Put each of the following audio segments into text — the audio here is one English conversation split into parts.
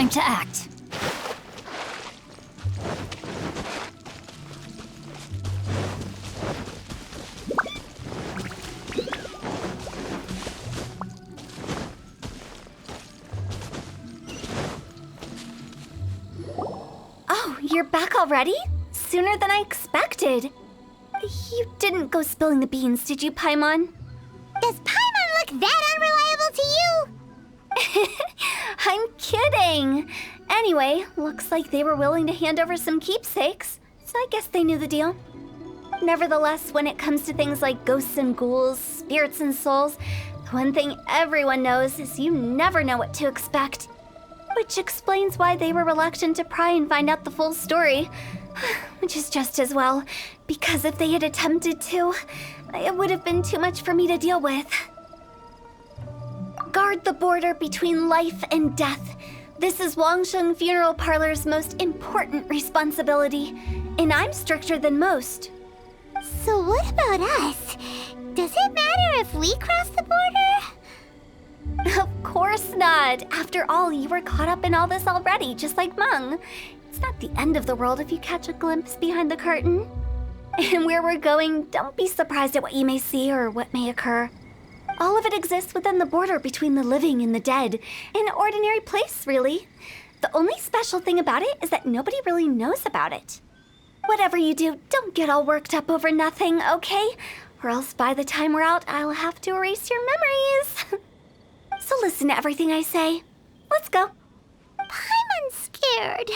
Time to act. Oh, you're back already? Sooner than I expected. You didn't go spilling the beans, did you, Paimon? Does Paimon look that unreliable to you? I'm kidding. Anyway, looks like they were willing to hand over some keepsakes, so I guess they knew the deal. Nevertheless, when it comes to things like ghosts and ghouls, spirits and souls, the one thing everyone knows is you never know what to expect. Which explains why they were reluctant to pry and find out the full story. Which is just as well, because if they had attempted to, it would have been too much for me to deal with. Guard the border between life and death. This is Wangsheng Funeral Parlor's most important responsibility, and I'm stricter than most. So what about us? Does it matter if we cross the border? Of course not. After all, you were caught up in all this already, just like Meng. It's not the end of the world if you catch a glimpse behind the curtain. And where we're going, don't be surprised at what you may see or what may occur. All of it exists within the border between the living and the dead. An ordinary place, really. The only special thing about it is that nobody really knows about it. Whatever you do, don't get all worked up over nothing, okay? Or else by the time we're out, I'll have to erase your memories. So listen to everything I say. Let's go. Paimon's scared.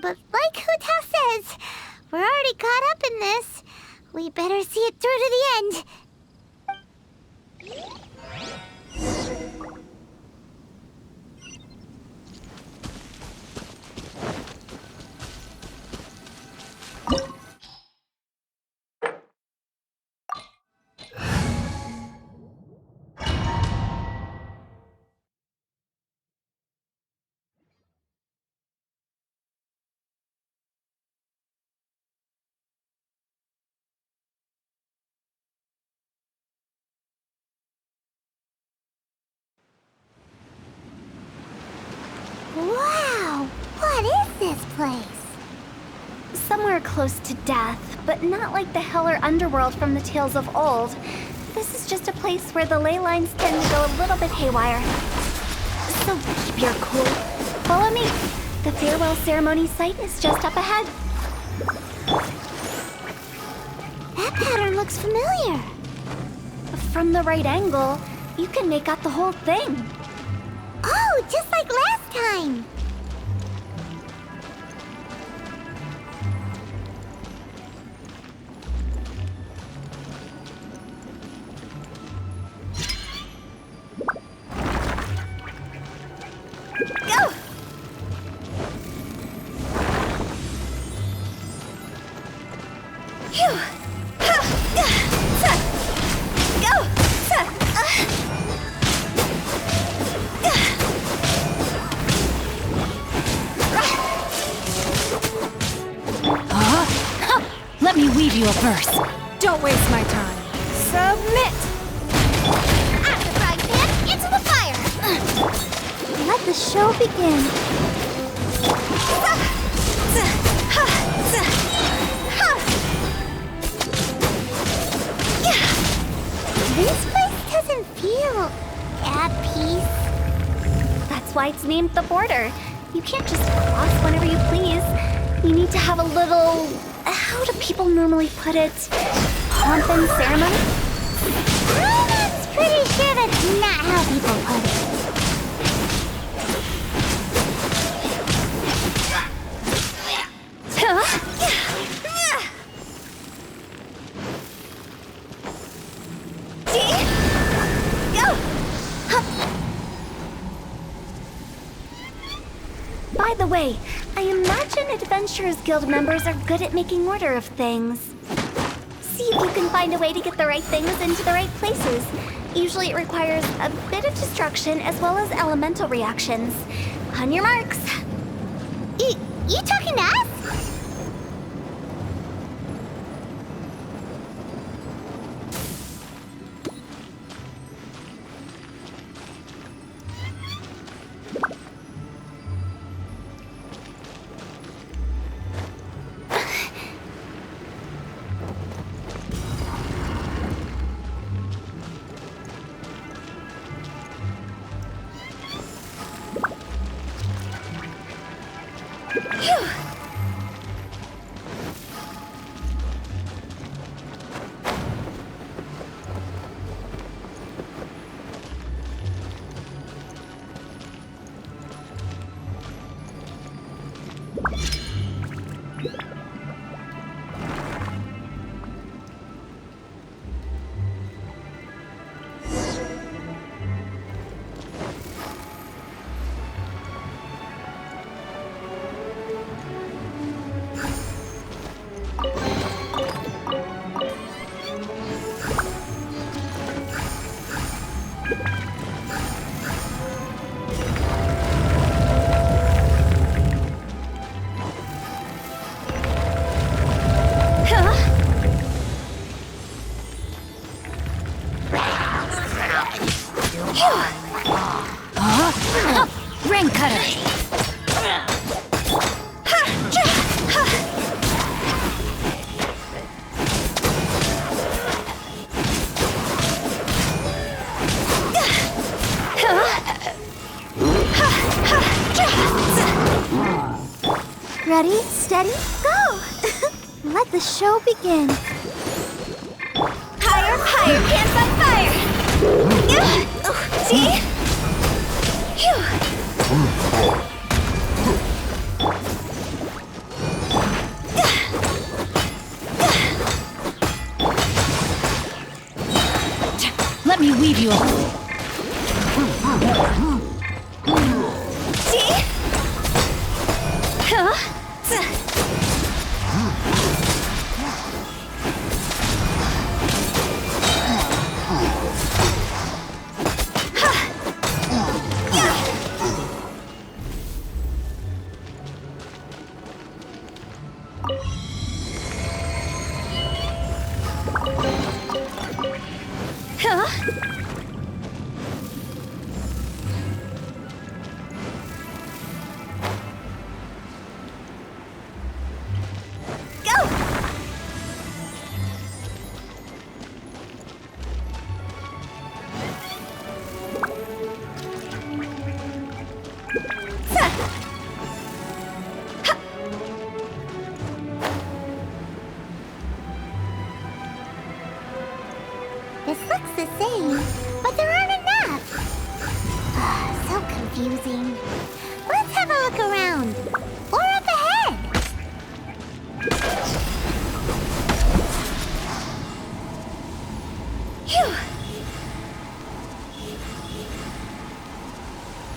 But like Hu Tao says, we're already caught up in this. We better see it through to the end. Wow! What is this place? Somewhere close to death, but not like the hell or underworld from the tales of old. This is just a place where the ley lines tend to go a little bit haywire. So keep your cool. Follow me. The farewell ceremony site is just up ahead. That pattern looks familiar. From the right angle, you can make out the whole thing. Oh, just like last time. Go! Phew! Go! Let me weave you a verse. Don't waste my time. Submit! Out of the frying pan, into the fire! Let the show begin. This place doesn't feel at peace. That's why it's named the border. You can't just cross whenever you please. You need to have a little... How do people normally put it? Pomp and ceremony? I'm pretty sure that's not how people put it. By the way, I imagine Adventurers Guild members are good at making order of things. See if you can find a way to get the right things into the right places. Usually it requires a bit of destruction as well as elemental reactions. On your marks. You talking to us? Ring cutter. Ready, steady, go! Let the show begin. Higher, higher, pants on fire! See? Phew. Let me weave you a... See? Huh? This looks the same, but there aren't enough. So confusing. Let's have a look around. Or up ahead. Phew.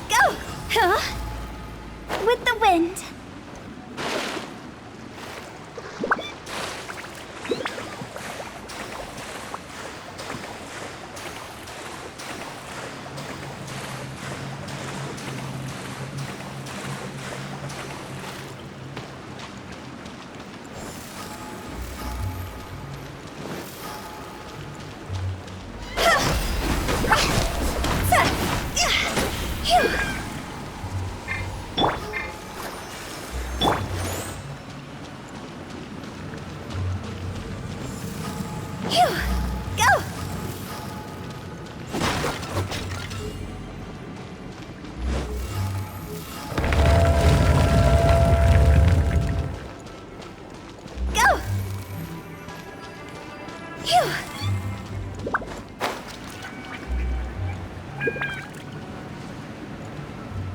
Go! Huh? With the wind.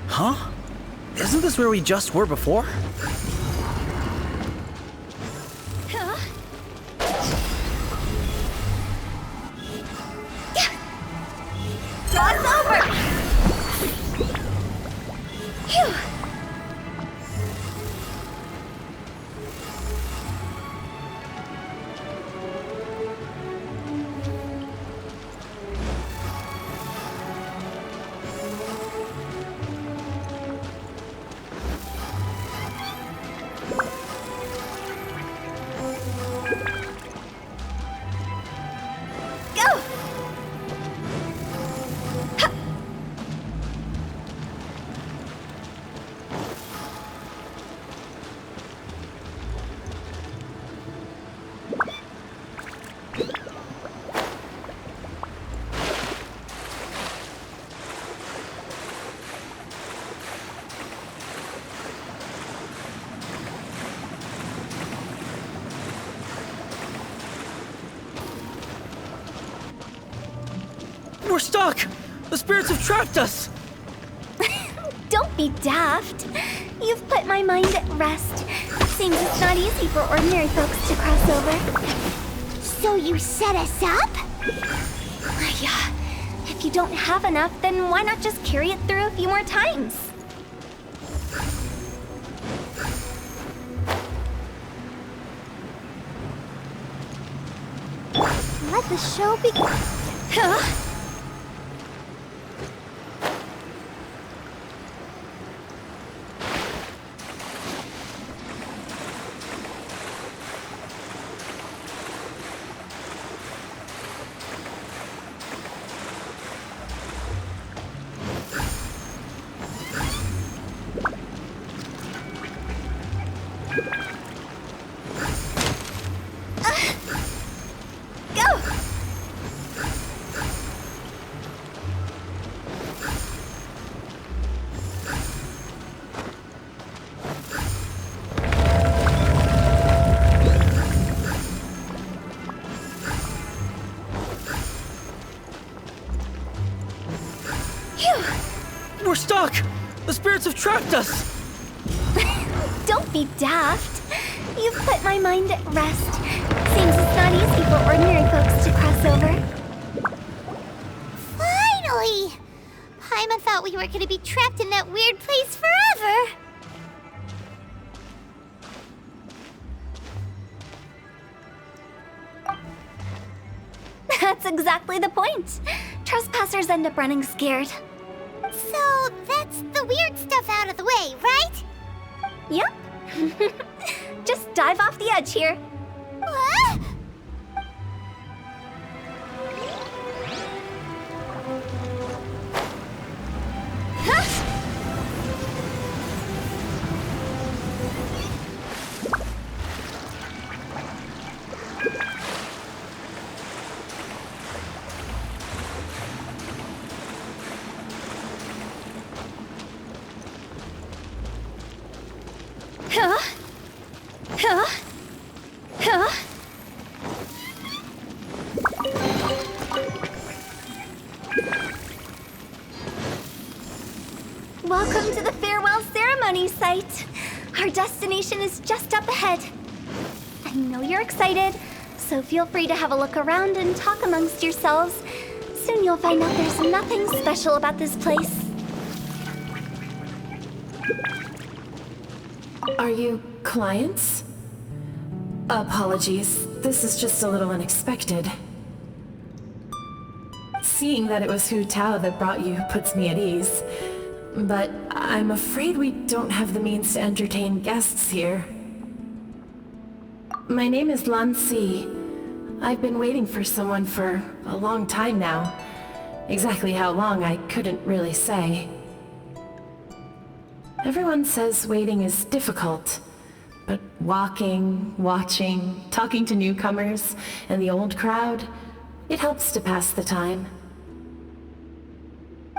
Huh? Isn't this where we just were before? Cross over! Phew. We're stuck! The spirits have trapped us! Don't be daft. You've put my mind at rest. Seems it's not easy for ordinary folks to cross over. So you set us up? Yeah. If you don't have enough, then why not just carry it through a few more times? Let the show begin. Huh? We're stuck! The spirits have trapped us! Don't be daft. You've put my mind at rest. Seems it's not easy for ordinary folks to cross over. Finally! Paimon thought we were gonna be trapped in that weird place forever. That's exactly the point. Trespassers end up running scared. So that's the weird stuff out of the way, right? Yep. Just dive off the edge here. What? Welcome to the farewell ceremony site. Our destination is just up ahead. I know you're excited, so feel free to have a look around and talk amongst yourselves. Soon you'll find out there's nothing special about this place. Are you clients? Apologies, this is just a little unexpected. Seeing that it was Hu Tao that brought you puts me at ease. But I'm afraid we don't have the means to entertain guests here. My name is Lan Si. I've been waiting for someone for a long time now. Exactly how long, I couldn't really say. Everyone says waiting is difficult, but walking, watching, talking to newcomers, and the old crowd, it helps to pass the time.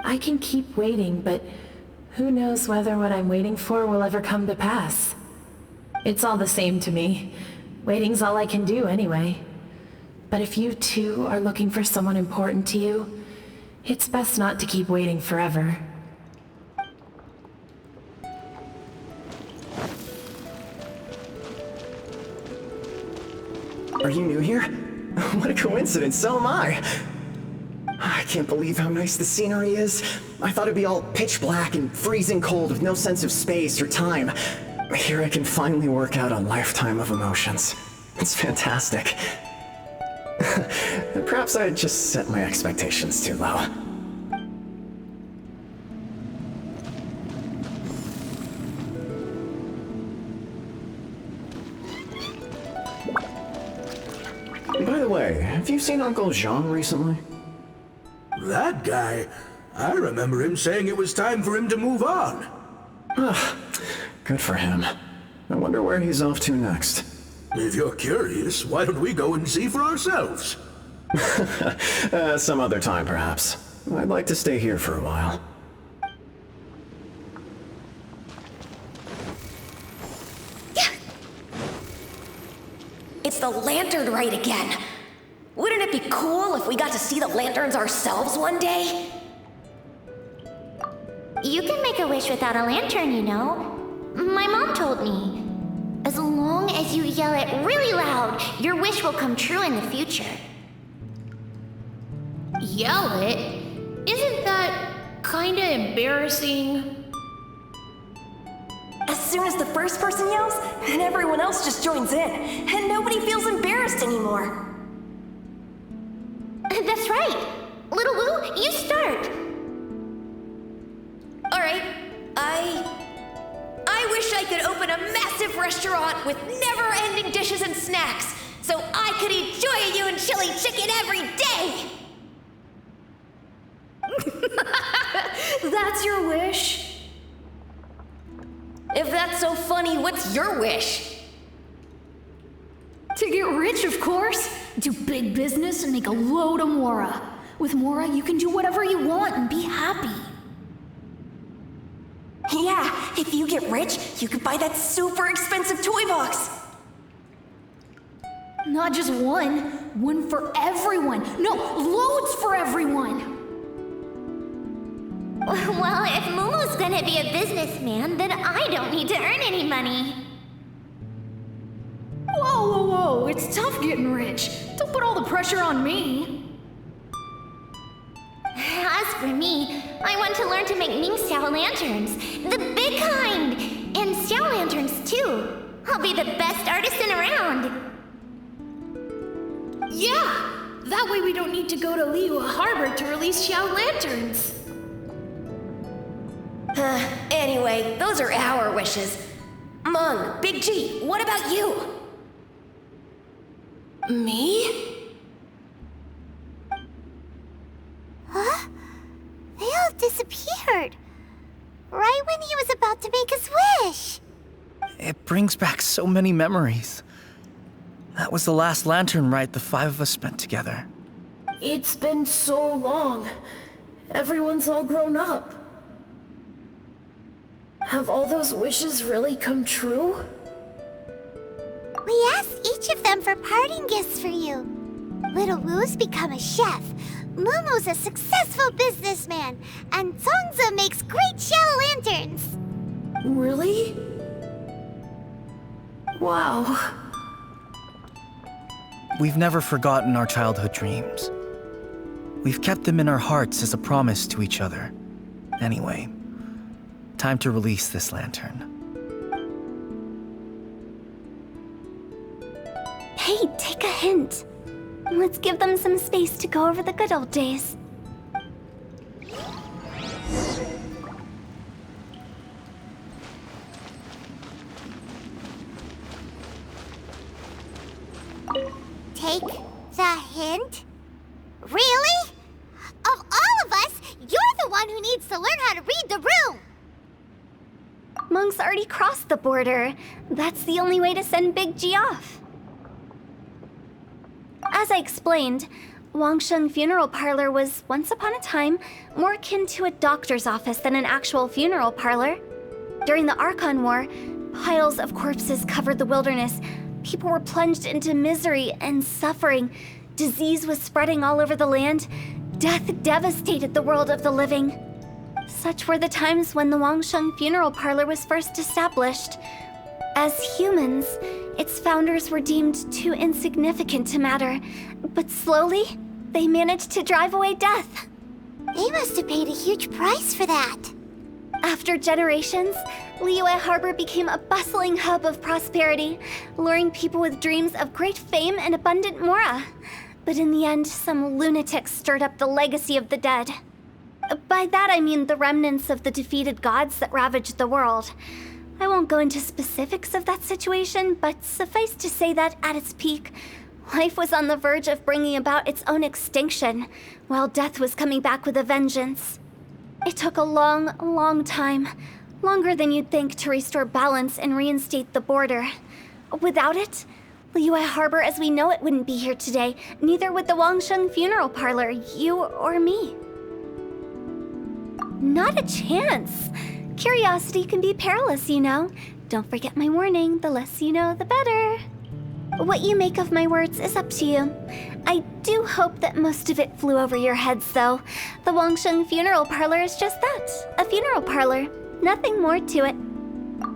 I can keep waiting, but who knows whether what I'm waiting for will ever come to pass. It's all the same to me. Waiting's all I can do anyway. But if you too are looking for someone important to you, it's best not to keep waiting forever. Are you new here? What a coincidence, so am I! I can't believe how nice the scenery is. I thought it'd be all pitch black and freezing cold with no sense of space or time. Here I can finally work out a lifetime of emotions. It's fantastic. Perhaps I just set my expectations too low. By the way, have you seen Uncle Jean recently? That guy? I remember him saying it was time for him to move on. Good for him. I wonder where he's off to next. If you're curious, why don't we go and see for ourselves? Some other time, perhaps. I'd like to stay here for a while. It's the lantern rite again. Wouldn't it be cool if we got to see the lanterns ourselves one day? You can make a wish without a lantern, you know. My mom told me. As long as you yell it really loud, your wish will come true in the future. Yell it? Isn't that kinda embarrassing? As soon as the first person yells, then everyone else just joins in, and nobody feels embarrassed anymore. That's right. Little Wu, you start. All right, I wish I could open a massive restaurant with never-ending dishes and snacks, so I could eat Joy and chili chicken every day. That's your wish? If that's so funny, what's your wish? To get rich, of course. Do big business and make a load of Mora. With Mora, you can do whatever you want and be happy. Yeah, if you get rich, you could buy that super expensive toy box. Not just one. One for everyone. No, loads for everyone. Mung's gonna be a businessman, then I don't need to earn any money. Whoa, whoa, whoa, it's tough getting rich. Don't put all the pressure on me. As for me, I want to learn to make Ming-style lanterns, the big kind, and style lanterns too. I'll be the best artisan around. Yeah! That way we don't need to go to Liyue Harbor to release Xiao lanterns. Anyway, those are our wishes. Mung, Big G, what about you? Me? Huh? They all disappeared. Right when he was about to make his wish. It brings back so many memories. That was the last lantern ride the 5 of us spent together. It's been so long. Everyone's all grown up. Have all those wishes really come true? We asked each of them for parting gifts for you. Little Wu's become a chef, Mumu's a successful businessman, and Zongza makes great shell lanterns. Really? Wow. We've never forgotten our childhood dreams. We've kept them in our hearts as a promise to each other. Anyway, time to release this lantern. Hey, take a hint. Let's give them some space to go over the good old days. Take the hint? Really? Of all of us, you're the one who needs to learn how to read the room! Monk's already crossed the border. That's the only way to send Big G off. As I explained, Wangsheng Funeral Parlor was, once upon a time, more akin to a doctor's office than an actual funeral parlor. During the Archon War, piles of corpses covered the wilderness. People were plunged into misery and suffering. Disease was spreading all over the land. Death devastated the world of the living. Such were the times when the Wangsheng Funeral Parlor was first established. As humans, its founders were deemed too insignificant to matter, but slowly, they managed to drive away death. They must have paid a huge price for that. After generations, Liyue Harbor became a bustling hub of prosperity, luring people with dreams of great fame and abundant mora. But in the end, some lunatics stirred up the legacy of the dead. By that I mean the remnants of the defeated gods that ravaged the world. I won't go into specifics of that situation, but suffice to say that at its peak, life was on the verge of bringing about its own extinction, while death was coming back with a vengeance. It took a long, long time, longer than you'd think, to restore balance and reinstate the border. Without it, Liyue Harbor as we know it wouldn't be here today, neither would the Wangsheng Funeral Parlor, you or me. Not a chance. Curiosity can be perilous, you know. Don't forget my warning, the less you know, the better. What you make of my words is up to you. I do hope that most of it flew over your heads, though. The Wangsheng Funeral Parlor is just that, a funeral parlor. Nothing more to it.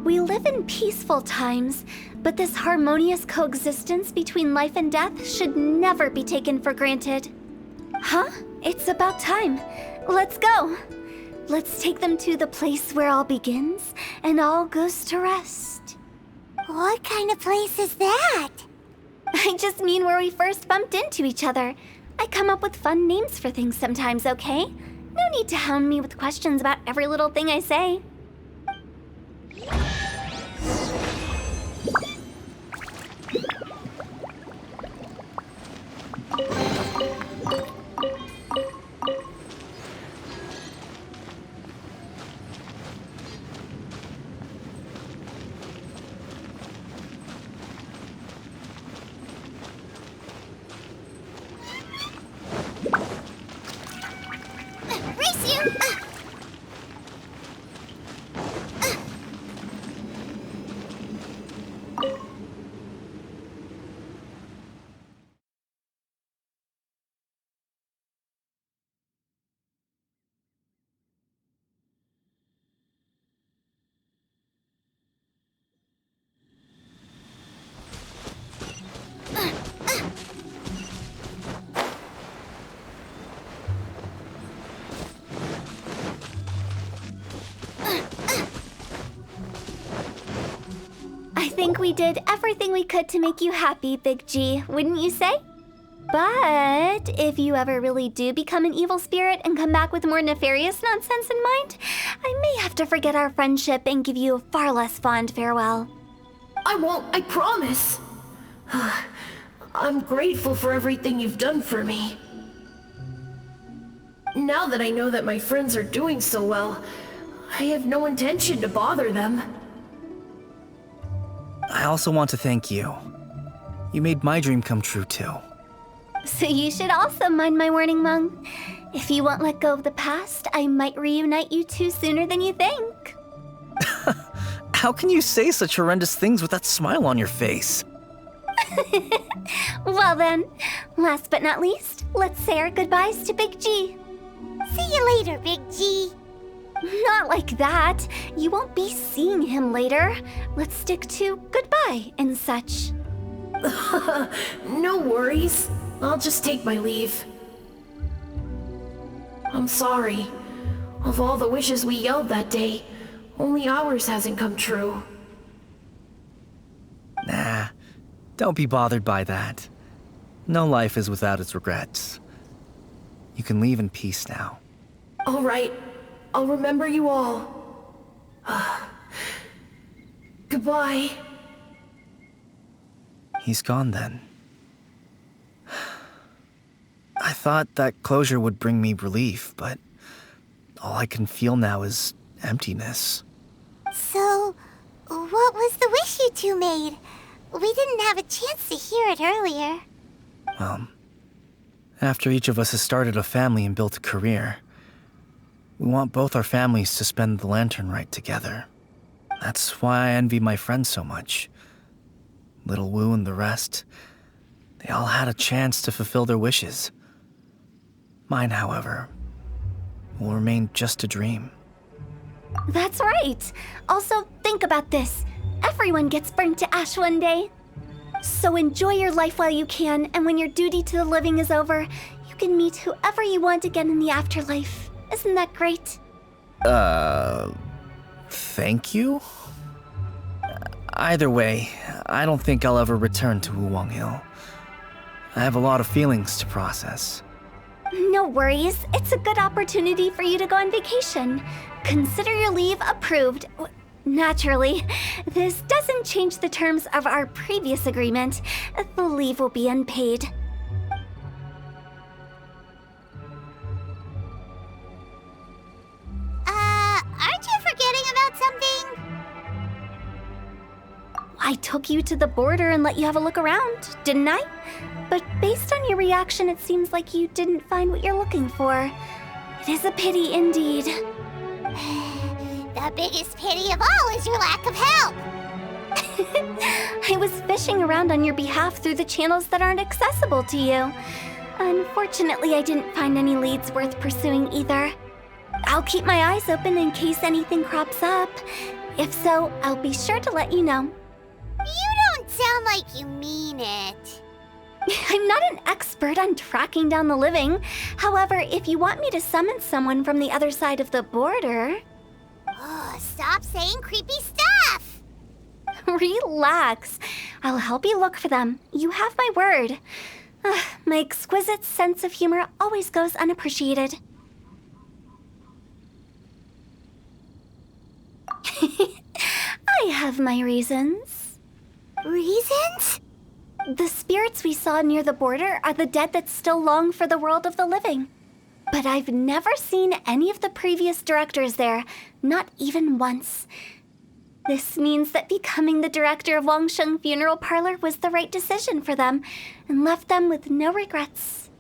We live in peaceful times, but this harmonious coexistence between life and death should never be taken for granted. Huh? It's about time. Let's go. Let's take them to the place where all begins and all goes to rest. What kind of place is that? I just mean where we first bumped into each other. I come up with fun names for things sometimes, okay? No need to hound me with questions about every little thing I say. Race you! think we did everything we could to make you happy, Big G, wouldn't you say? But if you ever really do become an evil spirit and come back with more nefarious nonsense in mind, I may have to forget our friendship and give you a far less fond farewell. I won't, I promise. I'm grateful for everything you've done for me. Now that I know that my friends are doing so well, I have no intention to bother them. I also want to thank you. You made my dream come true too. So you should also mind my warning, Mung. If you won't let go of the past, I might reunite you two sooner than you think. How can you say such horrendous things with that smile on your face? Well then, last but not least, let's say our goodbyes to Big G. See you later, Big G. Not like that. You won't be seeing him later. Let's stick to goodbye and such. No worries. I'll just take my leave. I'm sorry. Of all the wishes we yelled that day, only ours hasn't come true. Nah, don't be bothered by that. No life is without its regrets. You can leave in peace now. All right. I'll remember you all. Goodbye. He's gone then. I thought that closure would bring me relief, but all I can feel now is emptiness. So, what was the wish you two made? We didn't have a chance to hear it earlier. After each of us has started a family and built a career, we want both our families to spend the Lantern Rite together. That's why I envy my friends so much. Little Wu and the rest, they all had a chance to fulfill their wishes. Mine, however, will remain just a dream. That's right. Also, think about this. Everyone gets burnt to ash one day. So enjoy your life while you can, and when your duty to the living is over, you can meet whoever you want again in the afterlife. Isn't that great? Thank you? Either way, I don't think I'll ever return to Wuwang Hill. I have a lot of feelings to process. No worries. It's a good opportunity for you to go on vacation. Consider your leave approved. Naturally, this doesn't change the terms of our previous agreement. The leave will be unpaid. Aren't you forgetting about something? I took you to the border and let you have a look around, didn't I? But based on your reaction, it seems like you didn't find what you're looking for. It is a pity indeed. The biggest pity of all is your lack of help. I was fishing around on your behalf through the channels that aren't accessible to you. Unfortunately, I didn't find any leads worth pursuing either. I'll keep my eyes open in case anything crops up. If so, I'll be sure to let you know. You don't sound like you mean it. I'm not an expert on tracking down the living. However, if you want me to summon someone from the other side of the border... Oh, stop saying creepy stuff! Relax. I'll help you look for them. You have my word. My exquisite sense of humor always goes unappreciated. I have my reasons. Reasons? The spirits we saw near the border are the dead that still long for the world of the living. But I've never seen any of the previous directors there, not even once. This means that becoming the director of Wangsheng Funeral Parlor was the right decision for them, and left them with no regrets.